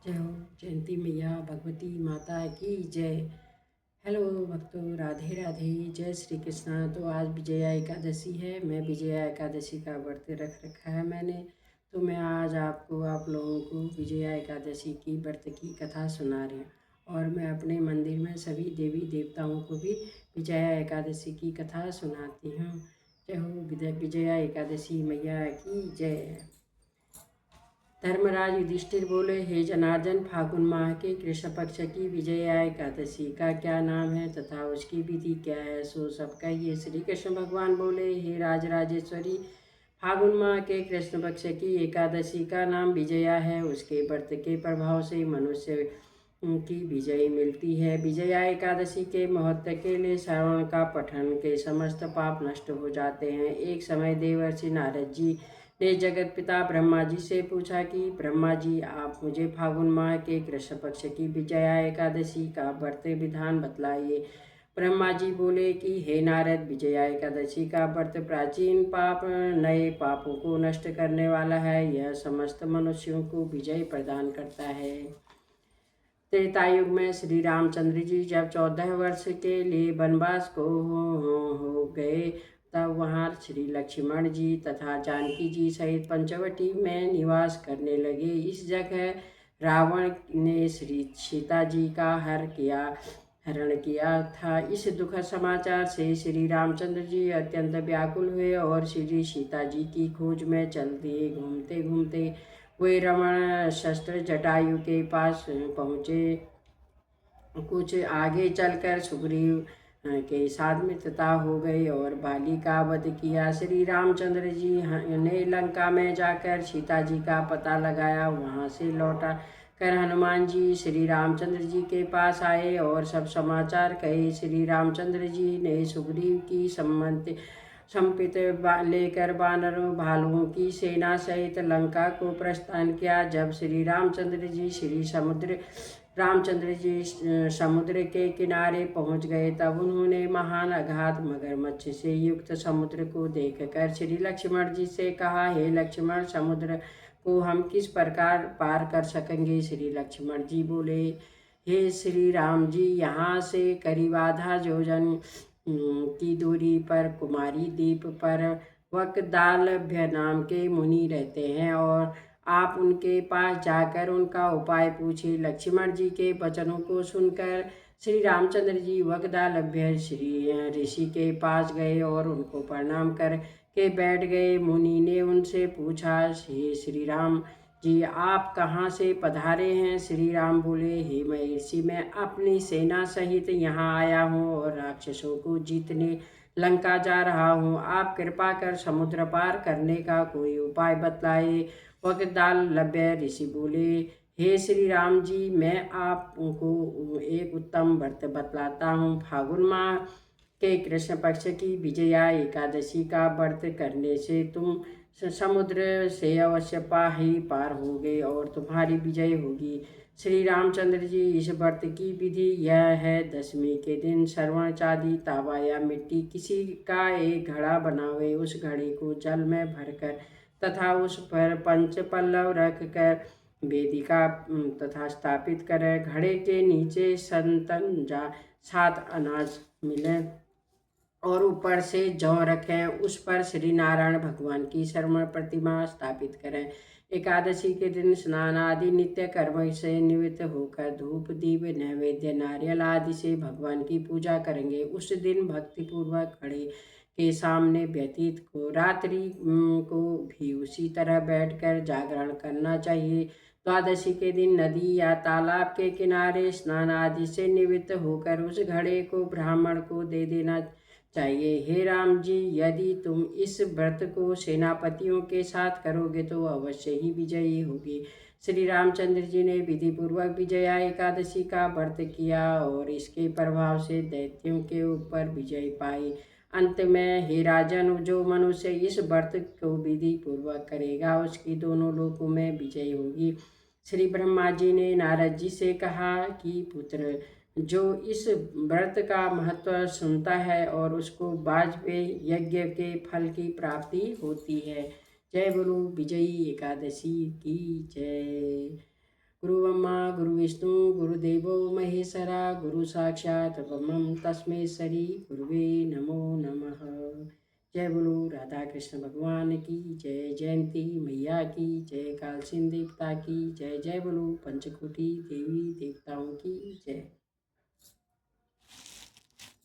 जय हो जयंती मैया भगवती माता की जय। हेलो भक्तों, राधे राधे, जय श्री कृष्णा। तो आज विजया एकादशी है। मैं विजया एकादशी का व्रत रख रखा है मैंने। तो मैं आज आप लोगों को विजया एकादशी की व्रत की कथा सुना रही हूँ। और मैं अपने मंदिर में सभी देवी देवताओं को भी विजया एकादशी की कथा सुनाती हूँ। जय हो विजया एकादशी मैया की जय। धर्मराज युधिष्ठिर बोले, हे जनार्दन, फागुन माह के कृष्ण पक्ष की विजया एकादशी का क्या नाम है तथा उसकी विधि क्या है, सो सब कहिए। श्री कृष्ण भगवान बोले, हे राजराजेश्वरी, फागुन माह के कृष्ण पक्ष की एकादशी का नाम विजया है। उसके व्रत के प्रभाव से मनुष्य की विजय मिलती है। विजया एकादशी के महत्व के लिए श्रवण का पठन के समस्त पाप नष्ट हो जाते हैं। एक समय देवर्षि नारद जी ने जगत पिता ब्रह्मा जी से पूछा कि ब्रह्मा जी, आप मुझे फागुन माह के कृष्ण पक्ष की विजया एकादशी का व्रत विधान बतलाइए। ब्रह्मा जी बोले कि हे नारद, विजया एकादशी का व्रत प्राचीन पाप नए पापों को नष्ट करने वाला है। यह समस्त मनुष्यों को विजय प्रदान करता है। त्रेतायुग में श्री रामचंद्र जी जब 14 वर्ष के लिए वनवास को हो गए, तब वहाँ श्री लक्ष्मण जी तथा जानकी जी सहित पंचवटी में निवास करने लगे। इस जगह रावण ने श्री सीता जी का हरण किया था। इस दुखद समाचार से श्री रामचंद्र जी अत्यंत व्याकुल हुए और श्री सीता जी की खोज में चल दिए। घूमते घूमते वे रमण शस्त्र जटायु के पास पहुँचे। कुछ आगे चलकर सुग्रीव के साथ मित्रता हो गई और बाली का वध किया। श्री रामचंद्र जी ने लंका में जाकर सीता जी का पता लगाया। वहां से लौटा कर हनुमान जी श्री रामचंद्र जी के पास आए और सब समाचार कहे। श्री रामचंद्र जी ने सुग्रीव की संपित लेकर वानरों भालुओं की सेना सहित लंका को प्रस्थान किया। जब श्री रामचंद्र जी समुद्र के किनारे पहुंच गए, तब उन्होंने महान अगाध मगरमच्छ से युक्त समुद्र को देखकर श्री लक्ष्मण जी से कहा, हे लक्ष्मण, समुद्र को हम किस प्रकार पार कर सकेंगे। श्री लक्ष्मण जी बोले, हे श्री राम जी, यहाँ से करीब आधा योजन की दूरी पर कुमारी द्वीप पर वकदालभ्य नाम के मुनि रहते हैं और आप उनके पास जाकर उनका उपाय पूछे। लक्ष्मण जी के वचनों को सुनकर श्री रामचंद्र जी वकदालभ्य श्री ऋषि के पास गए और उनको प्रणाम कर के बैठ गए। मुनि ने उनसे पूछा, हे श्री राम जी, आप कहाँ से पधारे हैं। श्री राम बोले, हे महर्षि, मैं अपनी सेना सहित यहाँ आया हूँ और राक्षसों को जीतने लंका जा रहा हूँ। आप कृपा कर समुद्र पार करने का कोई उपाय बतलाए। वकदालभ्य ऋषि बोले, हे श्री राम जी, मैं आपको एक उत्तम व्रत बतलाता हूँ। फागुन माह के कृष्ण पक्ष की विजया एकादशी का व्रत करने से तुम समुद्र से अवश्य ही पार होगे और तुम्हारी विजय होगी। श्री रामचंद्र जी, इस व्रत की विधि यह है, दशमी के दिन श्रवण चांदी तावा या मिट्टी किसी का एक घड़ा बनावे। उस घड़े को जल में भरकर तथा उस पर पंच पल्लव रख कर वेदिका तथा स्थापित करें। घड़े के नीचे संतन जा 7 अनाज मिले और ऊपर से जौ रखें। उस पर श्री नारायण भगवान की शर्मण प्रतिमा स्थापित करें। एकादशी के दिन स्नान आदि नित्य कर्म से निवृत्त होकर धूप दीप नैवेद्य नारियल आदि से भगवान की पूजा करेंगे। उस दिन भक्ति पूर्वक खड़े के सामने व्यतीत को रात्रि को भी उसी तरह बैठकर जागरण करना चाहिए। द्वादशी के दिन नदी या तालाब के किनारे स्नान आदि से निवृत्त होकर उस घड़े को ब्राह्मण को दे देना चाहिए। हे राम जी, यदि तुम इस व्रत को सेनापतियों के साथ करोगे तो अवश्य ही विजयी होगी। श्री रामचंद्र जी ने विधि पूर्वक विजया एकादशी का व्रत किया और इसके प्रभाव से दैत्यों के ऊपर विजय पाई। अंत में हे राजन, जो मनुष्य इस व्रत को विधि पूर्वक करेगा उसकी दोनों लोकों में विजय होगी। श्री ब्रह्मा जी ने नारद जी से कहा कि पुत्र, जो इस व्रत का महत्व सुनता है और उसको वाजपेयी यज्ञ के फल की प्राप्ति होती है। जय बोलो विजयी एकादशी की जय। गुरु ब्रह्मा गुरु विष्णु गुरुदेवो महेश्वरा गुरु साक्षात ब्रह्मं तस्मै श्री गुरुवे नमो नमः। जय बोलो राधा कृष्ण भगवान की जय, जयंती मैया की जय, कालसिन देवता की जय, जय बोलो पंचकोटि देवी देवताओं की जय।